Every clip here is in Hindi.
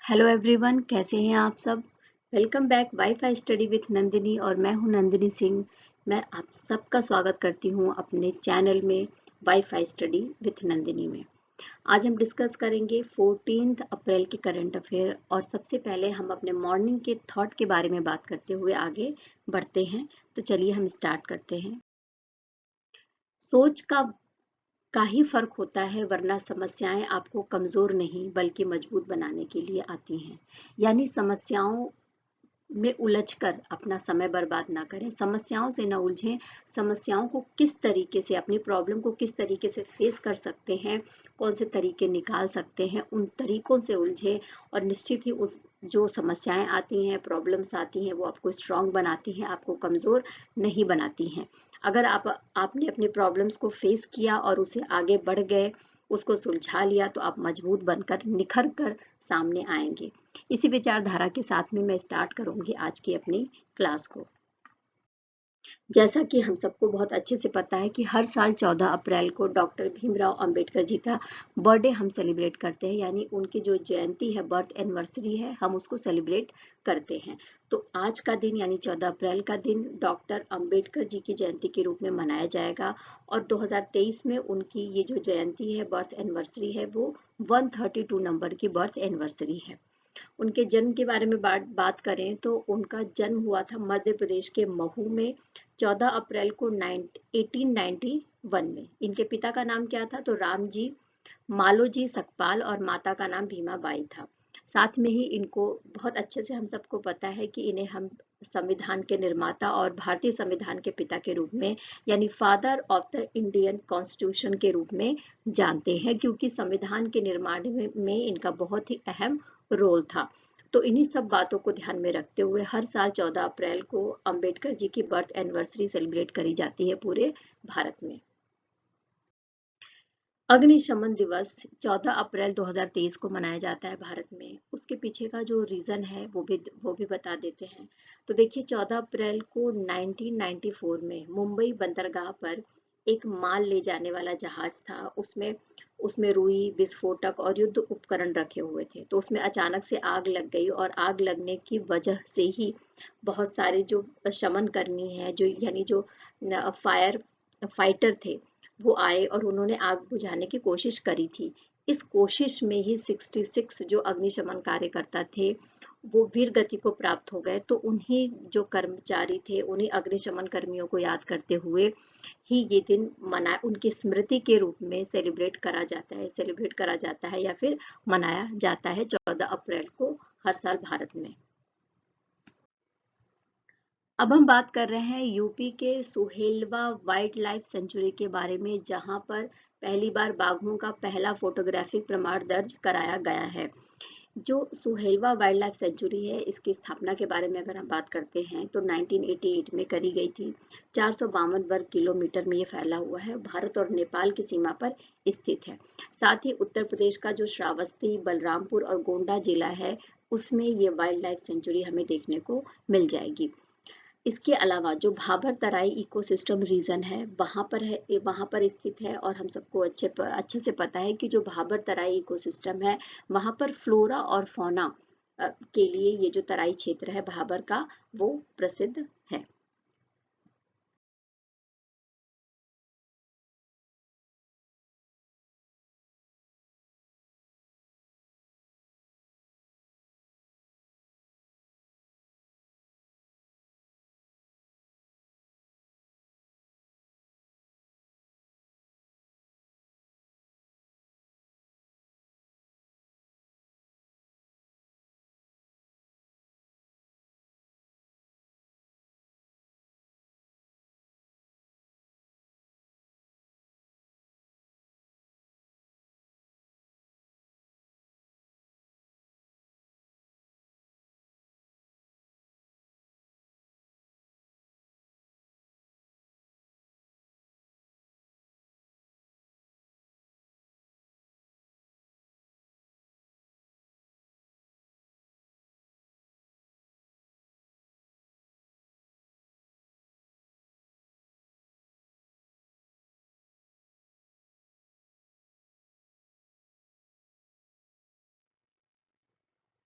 हेलो एवरीवन, कैसे हैं आप सब। Welcome back wifi study with Nandini और मैं हूं नंदिनी सिंह। मैं आप सबका स्वागत करती हूं अपने चैनल में वाईफाई स्टडी विथ नंदिनी में। आज हम डिस्कस करेंगे 14 अप्रैल के करंट अफेयर और सबसे पहले हम अपने मॉर्निंग के थॉट के बारे में बात करते हुए आगे बढ़ते हैं। तो चलिए हम स्टार्ट करते हैं। सोच का ही फर्क होता है, वरना समस्याएं आपको कमजोर नहीं बल्कि मजबूत बनाने के लिए आती हैं। यानी समस्याओं में उलझकर अपना समय बर्बाद ना करें, समस्याओं से ना उलझें। समस्याओं को किस तरीके से, अपनी प्रॉब्लम को किस तरीके से फेस कर सकते हैं, कौन से तरीके निकाल सकते हैं, उन तरीकों से उलझें। और निश्चित ही उस जो समस्याएं आती हैं, प्रॉब्लम्स आती हैं, वो आपको स्ट्रांग बनाती हैं, आपको कमजोर नहीं बनाती हैं। अगर आपने अपनी प्रॉब्लम्स को फेस किया और उसे आगे बढ़ गए, उसको सुलझा लिया, तो आप मजबूत बनकर निखर कर सामने आएंगे। इसी विचारधारा के साथ में मैं स्टार्ट करूंगी आज की अपनी क्लास को। जैसा कि हम सबको बहुत अच्छे से पता है कि हर साल 14 अप्रैल को डॉक्टर भीमराव अंबेडकर जी का बर्थडे हम सेलिब्रेट करते हैं, यानी उनकी जो जयंती है, बर्थ एनिवर्सरी है, हम उसको सेलिब्रेट करते हैं। तो आज का दिन यानी 14 अप्रैल का दिन डॉक्टर अंबेडकर जी की जयंती के रूप में मनाया जाएगा। और 2023 में उनकी ये जो जयंती है, बर्थ एनिवर्सरी है, वो 132 नंबर की बर्थ एनिवर्सरी है। उनके जन्म के बारे में बात करें तो उनका जन्म हुआ था मध्य प्रदेश के महू में 14 अप्रैल को 1891 में। इनके पिता का नाम क्या था, तो रामजी मालोजी सकपाल, और माता का नाम भीमा बाई था। साथ में ही इनको बहुत अच्छे से हम सबको पता है कि इन्हें हम संविधान के निर्माता और भारतीय संविधान के पिता के रूप में, यानी father of the Indian constitution के रूप में जानते हैं, क्योंकि संविधान के निर्माण में इनका बहुत ही अहम रोल था। तो इन्हीं सब बातों को ध्यान में रखते हुए हर साल 14 अप्रैल को अंबेडकर जी की बर्थ एनिवर्सरी सेलिब्रेट करी जाती है पूरे भारत में। अग्निशमन दिवस 14 अप्रैल 2023 को मनाया जाता है भारत में। उसके पीछे का जो रीजन है वो भी बता देते हैं। तो देखिए, 14 अप्रैल को 1994 में मुंबई बंदरगाह पर एक माल ले जाने वाला जहाज था। उसमें उसमें रुई, विस्फोटक और युद्ध उपकरण रखे हुए थे। तो उसमें अचानक से आग लग गई, और आग लगने की वजह से ही बहुत सारे जो शमन कर्मी हैं, जो यानी जो फायर फाइटर थे, वो आए और उन्होंने आग बुझाने की कोशिश करी थी। इस कोशिश में ही 66 जो अग्निशमन कार्यकर्ता थे, वो वीर गति को प्राप्त हो गए। तो उन्हीं जो कर्मचारी थे, उन्हीं अग्निशमन कर्मियों को याद करते हुए ही ये दिन मना उनकी स्मृति के रूप में सेलिब्रेट करा जाता है या फिर मनाया जाता है 14 अप्रैल को हर साल भारत में। अब हम बात कर रहे हैं यूपी के सुहेलवा वाइल्ड लाइफ सेंचुरी के बारे में, जहां पर पहली बार बाघों का पहला फोटोग्राफिक प्रमाण दर्ज कराया गया है। जो सुहेलवा वाइल्ड लाइफ सेंचुरी है, इसकी स्थापना के बारे में अगर हम बात करते हैं तो 1988 में करी गई थी। 452 वर्ग किलोमीटर में ये फैला हुआ है, भारत और नेपाल की सीमा पर स्थित है। साथ ही उत्तर प्रदेश का जो श्रावस्ती, बलरामपुर और गोंडा जिला है, उसमें ये वाइल्ड लाइफ सेंचुरी हमें देखने को मिल जाएगी। इसके अलावा जो भाबर तराई इकोसिस्टम रीजन है, वहां पर स्थित है। और हम सबको अच्छे से पता है कि जो भाबर तराई इकोसिस्टम है, वहां पर फ्लोरा और फौना के लिए ये जो तराई क्षेत्र है भाबर का, वो प्रसिद्ध है।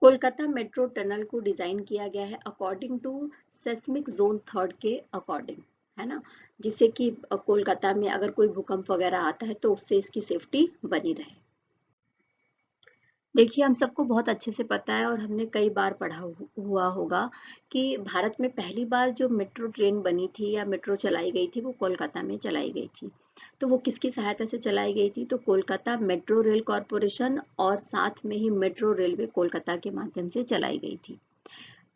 कोलकाता मेट्रो टनल को डिजाइन किया गया है according to seismic zone third के अकॉर्डिंग, है ना, जिससे कि कोलकाता में अगर कोई भूकंप वगैरह आता है तो उससे इसकी सेफ्टी बनी रहे। देखिए, हम सबको बहुत अच्छे से पता है और हमने कई बार पढ़ा हुआ होगा कि भारत में पहली बार जो मेट्रो ट्रेन बनी थी या मेट्रो चलाई गई थी वो कोलकाता में चलाई गई थी। तो वो किसकी सहायता से चलाई गई थी? तो कोलकाता मेट्रो रेल कॉरपोरेशन और साथ में ही मेट्रो रेलवे कोलकाता के माध्यम से चलाई गई थी।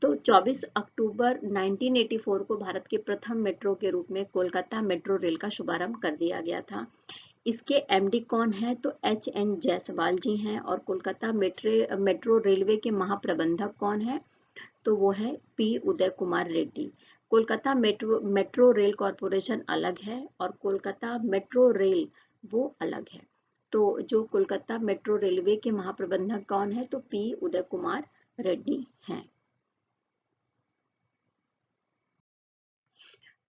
तो 24 अक्टूबर 1984 को भारत के प्रथम मेट्रो के रूप में कोलकाता मेट्रो रेल का शुभारंभ कर दिया गया था। इसके एमडी कौन है? तो एच.एन. जायसवाल जी हैं। और कोलकाता मेट्रो रेलवे के महाप्रबंधक कौन है? तो वो है P Uday Kumar Reddy. Kolkata metro rail corporation अलग है और कोलकाता मेट्रो रेल वो अलग है। तो जो कोलकाता मेट्रो रेलवे के महाप्रबंधक कौन है? तो पी उदय कुमार रेड्डी हैं।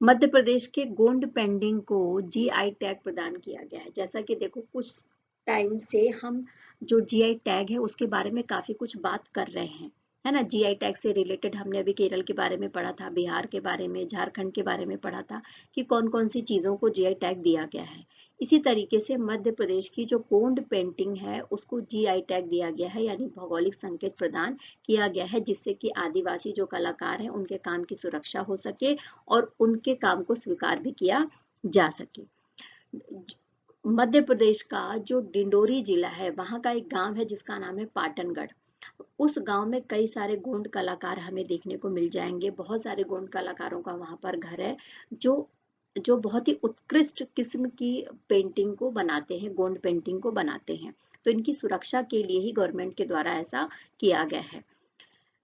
मध्य प्रदेश के गोंड पेंडिंग को जीआई टैग प्रदान किया गया है। जैसा कि देखो, कुछ टाइम से हम जो जीआई टैग है उसके बारे में काफी कुछ बात कर रहे हैं, है ना। जीआई टैग से रिलेटेड हमने अभी केरल के बारे में पढ़ा था, बिहार के बारे में, झारखंड के बारे में पढ़ा था कि कौन कौन सी चीजों को जीआई टैग दिया गया है। इसी तरीके से मध्य प्रदेश की जो गोंड पेंटिंग है उसको जीआई टैग दिया गया है, यानी भौगोलिक संकेत प्रदान किया गया है, जिससे कि आदिवासी जो कलाकार हैं उनके काम की सुरक्षा हो सके और उनके काम को स्वीकार भी किया जा सके। मध्य प्रदेश का जो डिंडोरी जिला है वहां का एक गांव है जिसका नाम है पाटनगढ़। उस गांव में कई सारे गोंड कलाकार हमें देखने को मिल जाएंगे। बहुत सारे गोंड कलाकारों का वहां पर घर है जो जो बहुत ही उत्कृष्ट किस्म की पेंटिंग को बनाते हैं, गोंड पेंटिंग को बनाते हैं। तो इनकी सुरक्षा के लिए ही गवर्नमेंट के द्वारा ऐसा किया गया है।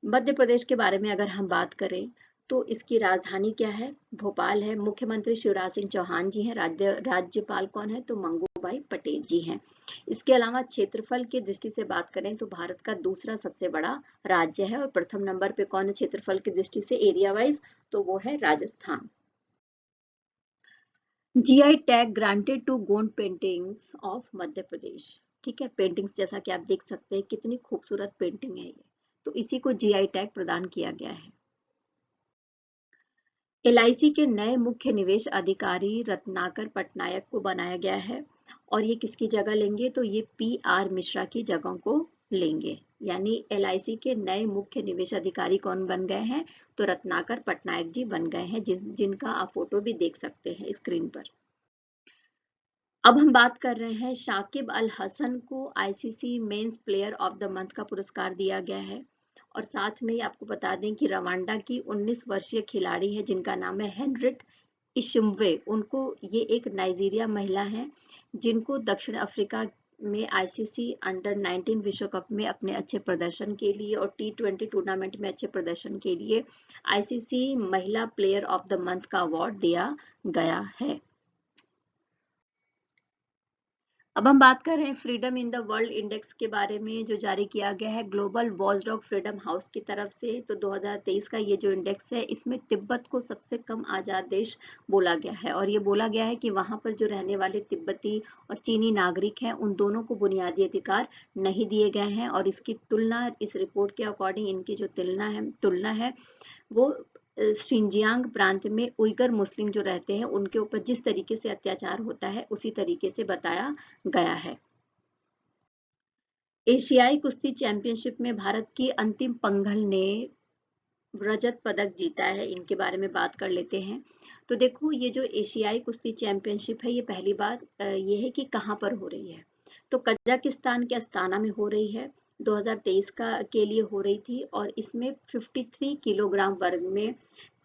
मध्य प्रदेश के बारे में अगर हम बात करें तो इसकी राजधानी क्या है? भोपाल है। मुख्यमंत्री शिवराज सिंह चौहान जी हैं। राज्यपाल कौन है? तो मंगू भाई पटेल जी हैं। इसके अलावा क्षेत्रफल की दृष्टि से बात करें तो भारत का दूसरा सबसे बड़ा राज्य है और प्रथम नंबर पे कौन है क्षेत्रफल की दृष्टि से एरिया वाइज? तो वो है Rajasthan. GI tag granted to Gond paintings of Madhya Pradesh. ठीक है, पेंटिंग्स जैसा कि आप देख सकते हैं कितनी खूबसूरत पेंटिंग है ये, तो इसी को जीआई टैग प्रदान किया गया है। एलआईसी के नए मुख्य निवेश अधिकारी रत्नाकर पटनायक को बनाया गया है और ये किसकी जगह लेंगे? तो ये पी आर मिश्रा की जगह को लेंगे। यानी एलआईसी के नए मुख्य निवेश अधिकारी कौन बन गए हैं? तो रत्नाकर पटनायक जी बन गए हैं, जिनका आप फोटो भी देख सकते हैं स्क्रीन पर। अब हम बात कर रहे हैं शाकिब अल हसन को ICC men's player of the month का पुरस्कार दिया गया है। और साथ में ही आपको बता दें कि रवांडा की 19 वर्षीय खिलाड़ी है जिनका नाम है हेनरिट इशिम्वे। उनको ये एक नाइजीरिया महिला है जिनको दक्षिण अफ्रीका में आईसीसी अंडर 19 विश्व कप में अपने अच्छे प्रदर्शन के लिए और टी20 टूर्नामेंट में अच्छे प्रदर्शन के लिए आईसीसी महिला प्लेयर ऑफ द मंथ का अवार्ड दिया गया है। अब हम बात कर रहे हैं freedom in the world index के बारे में जो जारी किया गया है ग्लोबल वॉचडॉग फ्रीडम हाउस की तरफ से। तो 2023 का ये जो इंडेक्स है इसमें तिब्बत को सबसे कम आजाद देश बोला गया है और ये बोला गया है कि वहां पर जो रहने वाले तिब्बती और चीनी नागरिक हैं उन दोनों को बुनियादी अधिकार नहीं दिए गए हैं। और इसकी तुलना, इस रिपोर्ट के अकॉर्डिंग इनकी जो तुलना है वो शिनजियांग प्रांत में उइगर मुस्लिम जो रहते हैं उनके ऊपर जिस तरीके से अत्याचार होता है उसी तरीके से बताया गया है। एशियाई कुश्ती चैंपियनशिप में भारत की अंतिम पंघल ने रजत पदक जीता है। इनके बारे में बात कर लेते हैं। तो देखो, ये जो एशियाई कुश्ती चैंपियनशिप है ये पहली बार ये है कि कहाँ पर हो रही है? तो कजाकिस्तान के अस्ताना में हो रही है। 2023 का के लिए हो रही थी और इसमें 53 किलोग्राम वर्ग में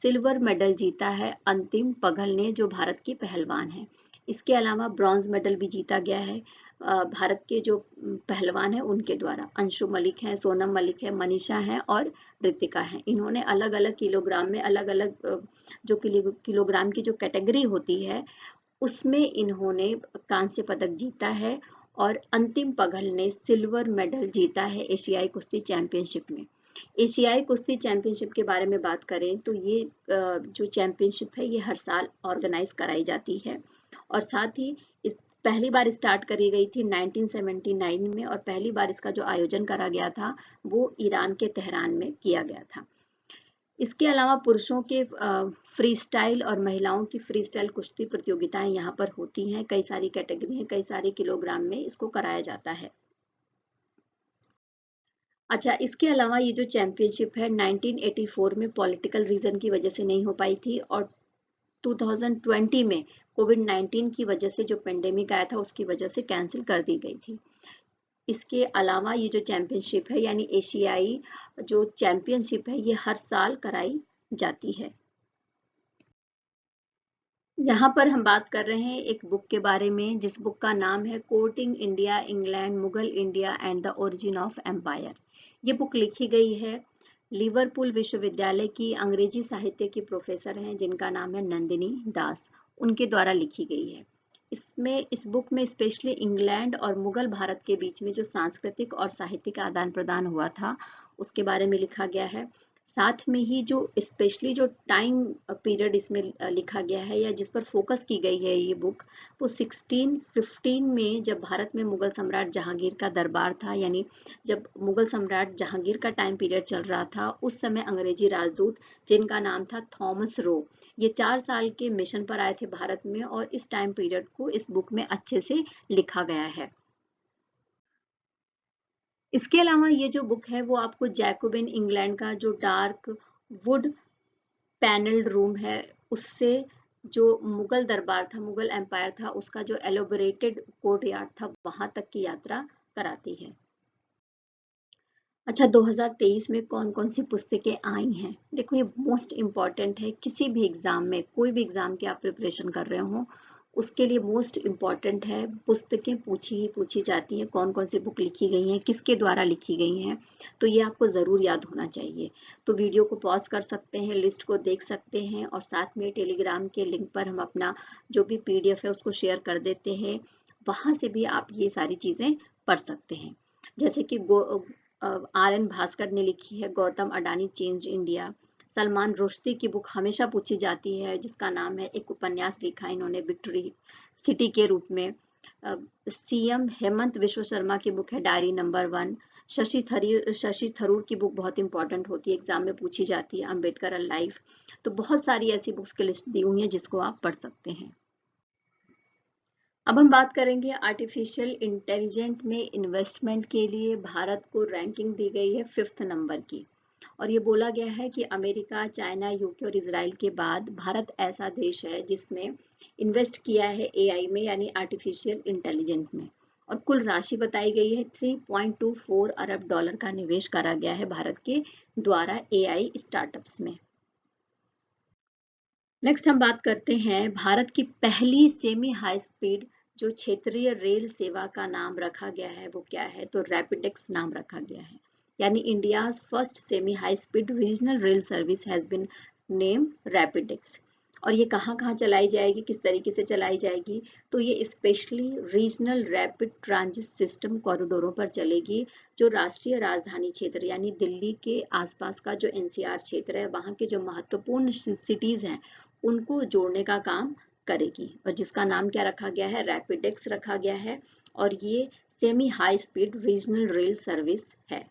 सिल्वर मेडल जीता है अंतिम पघल ने, जो भारत की पहलवान है। इसके अलावा ब्रॉन्ज मेडल भी जीता गया है भारत के जो पहलवान है उनके द्वारा। अंशु मलिक हैं, सोनम मलिक है, मनीषा है और रितिका है। इन्होंने अलग अलग किलोग्राम में अलग अलग जो किलोग्राम की जो कैटेगरी होती है उसमें इन्होंने कांस्य पदक जीता है और अंतिम पघल ने सिल्वर मेडल जीता है एशियाई कुश्ती चैंपियनशिप में। एशियाई कुश्ती चैंपियनशिप के बारे में बात करें तो ये जो चैंपियनशिप है ये हर साल ऑर्गेनाइज कराई जाती है और साथ ही पहली बार स्टार्ट करी गई थी 1979 में और पहली बार इसका जो आयोजन करा गया था वो ईरान के तेहरान में किया गया था। इसके अलावा पुरुषों के फ्री स्टाइल और महिलाओं की फ्री स्टाइल कुश्ती प्रतियोगिताएं यहाँ पर होती हैं। कई सारी कैटेगरी हैं, कई सारे किलोग्राम में इसको कराया जाता है। अच्छा, इसके अलावा ये जो चैंपियनशिप है 1984 में पॉलिटिकल रीजन की वजह से नहीं हो पाई थी और 2020 में कोविड-19 की वजह से जो पेंडेमिक आया था उसकी वजह से कैंसिल कर दी गई थी। इसके अलावा ये जो चैंपियनशिप है यानी एशियाई जो चैंपियनशिप है ये हर साल कराई जाती है। यहाँ पर हम बात कर रहे हैं एक बुक के बारे में जिस बुक का नाम है courting India England Mughal India and the origin of empire. ये बुक लिखी गई है लिवरपूल विश्वविद्यालय की अंग्रेजी साहित्य की प्रोफेसर हैं जिनका नाम है नंदिनी दास, उनके द्वारा लिखी गई है। इसमें इस बुक में स्पेशली इंग्लैंड और मुगल भारत के बीच में जो सांस्कृतिक और साहित्यिक आदान प्रदान हुआ था उसके बारे में लिखा गया है। साथ में ही जो स्पेशली जो टाइम पीरियड इसमें लिखा गया है या जिस पर फोकस की गई है ये बुक, वो 1615 में जब भारत में मुगल सम्राट जहांगीर का दरबार था, यानी जब मुगल सम्राट जहांगीर का टाइम पीरियड चल रहा था उस समय अंग्रेजी राजदूत जिनका नाम था थॉमस रो, ये 4 साल के मिशन पर आए थे भारत में और इस टाइम पीरियड को इस बुक में अच्छे से लिखा गया है। इसके अलावा ये जो बुक है वो आपको जैकोबिन इंग्लैंड का जो डार्क वुड पैनल्ड रूम है उससे जो मुगल दरबार था, मुगल एम्पायर था, उसका जो एलोबरेटेड कोर्ट यार्ड था वहां तक की यात्रा कराती है। अच्छा, 2023 में कौन कौन सी पुस्तकें आई हैं? देखो, ये मोस्ट इम्पॉर्टेंट है। किसी भी एग्जाम में, कोई भी एग्जाम की आप प्रिपरेशन कर रहे हो उसके लिए मोस्ट इम्पॉर्टेंट है, पुस्तकें पूछी ही पूछी जाती हैं, कौन कौन सी बुक लिखी गई हैं, किसके द्वारा लिखी गई हैं, तो ये आपको ज़रूर याद होना चाहिए। तो वीडियो को पॉज कर सकते हैं, लिस्ट को देख सकते हैं और साथ में टेलीग्राम के लिंक पर हम अपना जो भी PDF है उसको शेयर कर देते हैं, वहाँ से भी आप ये सारी चीज़ें पढ़ सकते हैं। जैसे कि RN भास्कर ने लिखी है गौतम अडानी चेंज्ड इंडिया। सलमान रुश्दी की बुक हमेशा पूछी जाती है जिसका नाम है, एक उपन्यास लिखा इन्होंने विक्ट्री सिटी के रूप में। CM हेमंत विश्व शर्मा की बुक है डायरी नंबर 1। शशि थरूर की बुक बहुत इंपॉर्टेंट होती है, एग्जाम में पूछी जाती है, अम्बेडकर लाइफ। तो बहुत सारी ऐसी बुक्स की लिस्ट दी हुई है जिसको आप पढ़ सकते हैं। अब हम बात करेंगे आर्टिफिशियल इंटेलिजेंट में इन्वेस्टमेंट के लिए भारत को रैंकिंग दी गई है 5th नंबर की और ये बोला गया है कि अमेरिका, चाइना, यूके और इजराइल के बाद भारत ऐसा देश है जिसने इन्वेस्ट किया है AI में यानी आर्टिफिशियल इंटेलिजेंट में और कुल राशि बताई गई है 3.24 अरब डॉलर का निवेश करा गया है भारत के द्वारा AI स्टार्टअप्स में। नेक्स्ट हम बात करते हैं भारत की पहली सेमी हाई स्पीड जो क्षेत्रीय रेल सेवा का नाम रखा गया है वो क्या है, तो रैपिडेक्स नाम रखा गया है। यानी India's first semi high speed regional rail service has been name RapidX. और ये कहाँ कहाँ चलाई जाएगी, किस तरीके से चलाई जाएगी, तो ये specially regional rapid transit system कॉरिडोरों पर चलेगी जो राष्ट्रीय राजधानी क्षेत्र यानी दिल्ली के आसपास का जो NCR क्षेत्र है वहाँ के जो महत्वपूर्ण सिटीज हैं उनको जोड़ने का काम करेगी और जिसका नाम क्या रखा गया है, रैपिडेक्स रखा गया है और ये semi high speed regional rail service है।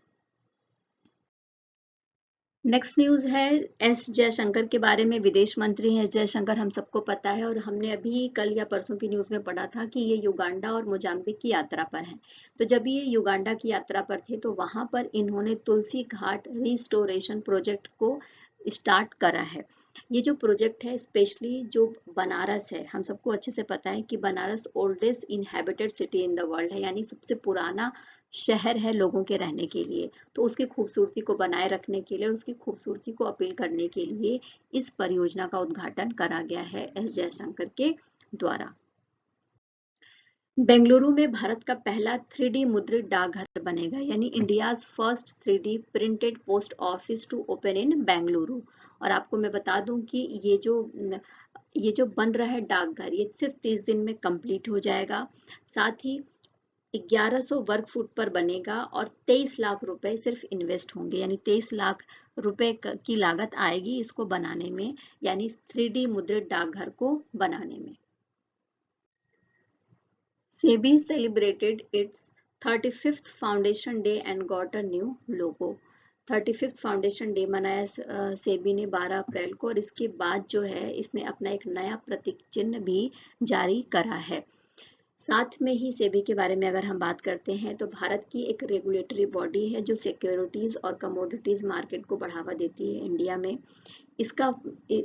नेक्स्ट न्यूज है S जयशंकर के बारे में। विदेश मंत्री हैं जयशंकर, हम सबको पता है और हमने अभी कल या परसों की न्यूज में पढ़ा था कि ये युगांडा और मोजाम्बिक की यात्रा पर हैं। तो जब ये युगांडा की यात्रा पर थे तो वहां पर इन्होंने तुलसी घाट रिस्टोरेशन प्रोजेक्ट को स्टार्ट करा है। ये जो प्रोजेक्ट है स्पेशली जो बनारस है, हम सबको अच्छे से पता है कि Banaras oldest inhabited city in the world है, यानी सबसे पुराना शहर है लोगों के रहने के लिए। तो उसकी खूबसूरती को बनाए रखने के लिए और उसकी खूबसूरती को अपील करने के लिए इस परियोजना का उद्घाटन करा गया है S जयशंकर के द्वारा। बेंगलुरु में भारत का पहला 3D मुद्रित डाकघर बनेगा, यानी India's first 3D printed post office to open in Bengaluru. और आपको मैं बता दूं कि ये जो बन रहा है डाकघर ये सिर्फ 30 दिन में कंप्लीट हो जाएगा। साथ ही 1100 वर्ग फुट पर बनेगा और 23 लाख रुपए सिर्फ इन्वेस्ट होंगे, यानी 23 लाख रुपए की लागत आएगी इसको बनाने में, यानी 3D मुद्रित डाकघर को बनाने में। SEBI celebrated its 35th Foundation Day and got a new logo. 35th foundation day मनाया सेबी ने 12 अप्रैल को, और इसके बाद जो है इसने अपना एक नया प्रतीक चिन्ह भी जारी करा है। साथ में ही सेबी के बारे में अगर हम बात करते हैं तो भारत की एक रेगुलेटरी बॉडी है जो सिक्योरिटीज और कमोडिटीज मार्केट को बढ़ावा देती है इंडिया में। ये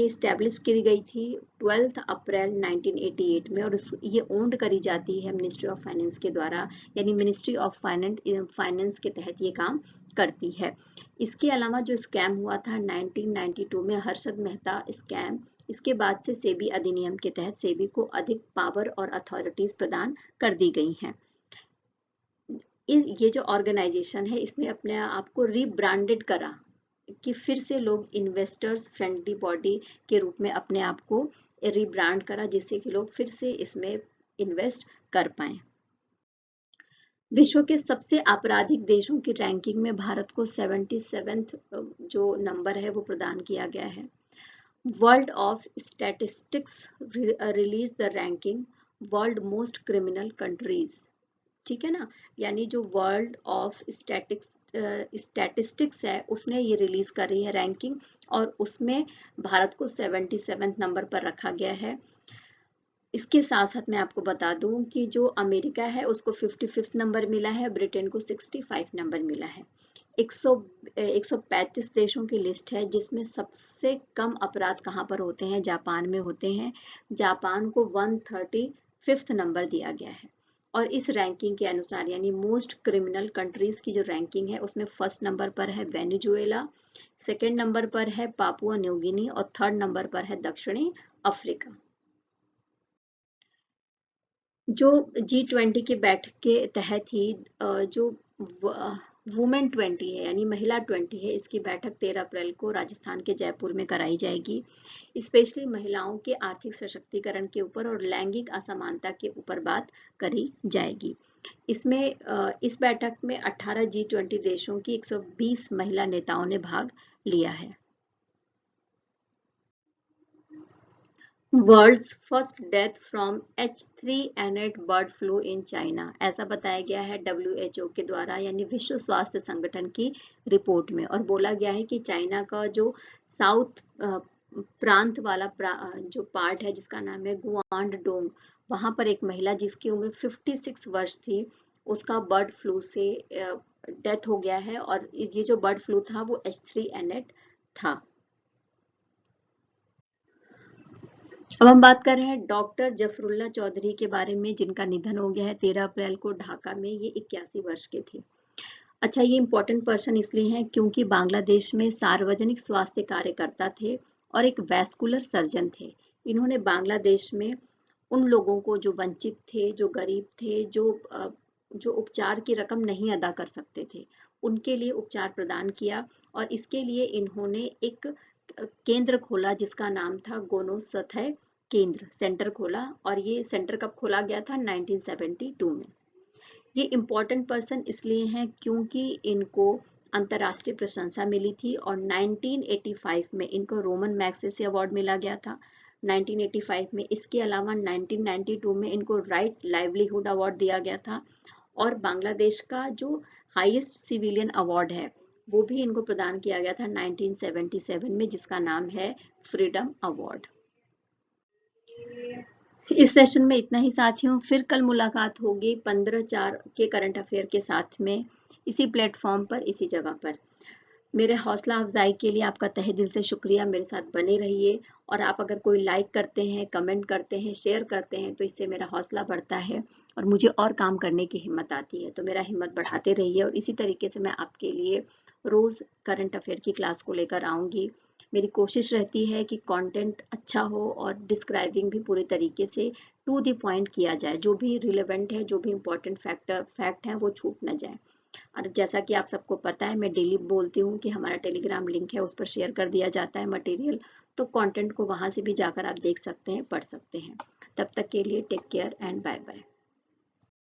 इस्टेब्लिश की गई थी 12 अप्रैल 1988 में, और ये ओन्ड करी जाती है मिनिस्ट्री ऑफ फाइनेंस के द्वारा, यानी मिनिस्ट्री ऑफ फाइनेंस के तहत ये काम करती है। इसके अलावा जो स्कैम हुआ था 1992 में, हर्षद मेहता स्कैम, इसके बाद से सेबी अधिनियम के तहत सेबी को अधिक पावर और अथॉरिटीज प्रदान कर दी गई हैं। ये जो ऑर्गेनाइजेशन है इसने अपने आप को रीब्रांडेड करा कि फिर से लोग इन्वेस्टर्स फ्रेंडली बॉडी के रूप में अपने आप को रीब्रांड करा, जिससे कि लोग फिर से इसमें इन्वेस्ट कर पाए। विश्व के सबसे आपराधिक देशों की रैंकिंग में भारत को 77th जो नंबर है वो प्रदान किया गया है। World of statistics release the ranking world most criminal countries, ठीक है ना, यानी जो वर्ल्ड ऑफ स्टैटिस्टिक्स है उसने ये रिलीज करी है रैंकिंग, और उसमें भारत को 77th नंबर पर रखा गया है। इसके साथ साथ मैं आपको बता दूं कि जो अमेरिका है उसको 55th नंबर मिला है, ब्रिटेन को 65 नंबर मिला है। 135 देशों की लिस्ट है जिसमें सबसे कम अपराध कहाँ पर होते हैं, जापान में होते हैं। जापान को 135th नंबर दिया गया है, और इस रैंकिंग के अनुसार यानी मोस्ट क्रिमिनल कंट्रीज की जो रैंकिंग है उसमें फर्स्ट नंबर पर है वेनेजुएला, सेकेंड नंबर पर है पापुआ न्यू गिनी, और थर्ड नंबर पर है दक्षिणी अफ्रीका। जो G20 की बैठक के तहत ही जो वुमेन 20 है यानी महिला 20 है, इसकी बैठक 13 अप्रैल को राजस्थान के जयपुर में कराई जाएगी। स्पेशली महिलाओं के आर्थिक सशक्तिकरण के ऊपर और लैंगिक असमानता के ऊपर बात करी जाएगी। इसमें इस बैठक में 18 G20 देशों की 120 महिला नेताओं ने भाग लिया है। World's first death from H3N8 bird flu in China, ऐसा बताया गया है WHO के द्वारा यानी विश्व स्वास्थ्य संगठन की रिपोर्ट में, और बोला गया है कि चाइना का जो साउथ प्रांत वाला जो पार्ट है जिसका नाम है गुआंगडोंग, वहां पर एक महिला जिसकी उम्र 56 वर्ष थी उसका बर्ड फ्लू से डेथ हो गया है, और ये जो बर्ड फ्लू था वो H3N8 था। अब हम बात कर रहे हैं डॉक्टर जफरुल्ला चौधरी के बारे में, जिनका निधन हो गया है 13 अप्रैल को ढाका में। ये 81 वर्ष के थे। अच्छा, ये इम्पोर्टेंट पर्सन इसलिए हैं क्योंकि बांग्लादेश में सार्वजनिक स्वास्थ्य कार्यकर्ता थे और एक वैस्कुलर सर्जन थे। इन्होंने बांग्लादेश में उन लोगों को जो वंचित थे, जो गरीब थे, जो उपचार की रकम नहीं अदा कर सकते थे, उनके लिए उपचार प्रदान किया, और इसके लिए इन्होंने एक केंद्र खोला जिसका नाम था गोनोसथय केंद्र सेंटर खोला, और ये सेंटर कब खोला गया था 1972 में। ये इम्पोर्टेंट पर्सन इसलिए हैं क्योंकि इनको अंतर्राष्ट्रीय प्रशंसा मिली थी, और 1985 में इनको रोमन मैग्सेसे अवार्ड मिला गया था 1985 में। इसके अलावा 1992 में इनको राइट लाइवलीहुड अवार्ड दिया गया था, और बांग्लादेश का जो हाईएस्ट सिविलियन अवार्ड है वो भी इनको प्रदान किया गया था 1977 में, जिसका नाम है फ्रीडम अवार्ड। इस सेशन में इतना ही साथियों, फिर कल मुलाकात होगी 15/4 के करंट अफेयर के साथ में, इसी प्लेटफॉर्म पर, इसी जगह पर। मेरे हौसला अफजाई के लिए आपका तहे दिल से शुक्रिया, मेरे साथ बने रहिए, और आप अगर कोई लाइक करते हैं, कमेंट करते हैं, शेयर करते हैं तो इससे मेरा हौसला बढ़ता है और मुझे और काम करने की हिम्मत आती है। तो मेरा हिम्मत बढ़ाते रहिए, और इसी तरीके से मैं आपके लिए रोज करंट अफेयर की क्लास को लेकर आऊँगी। मेरी कोशिश रहती है कि कंटेंट अच्छा हो और डिस्क्राइबिंग भी पूरे तरीके से टू द पॉइंट किया जाए, जो भी रिलेवेंट है, जो भी इम्पोर्टेंट फैक्ट है वो छूट न जाए। और जैसा कि आप सबको पता है, मैं डेली बोलती हूँ कि हमारा टेलीग्राम लिंक है, उस पर शेयर कर दिया जाता है मटेरियल, तो कंटेंट को वहां से भी जाकर आप देख सकते हैं, पढ़ सकते हैं। तब तक के लिए take care and bye bye.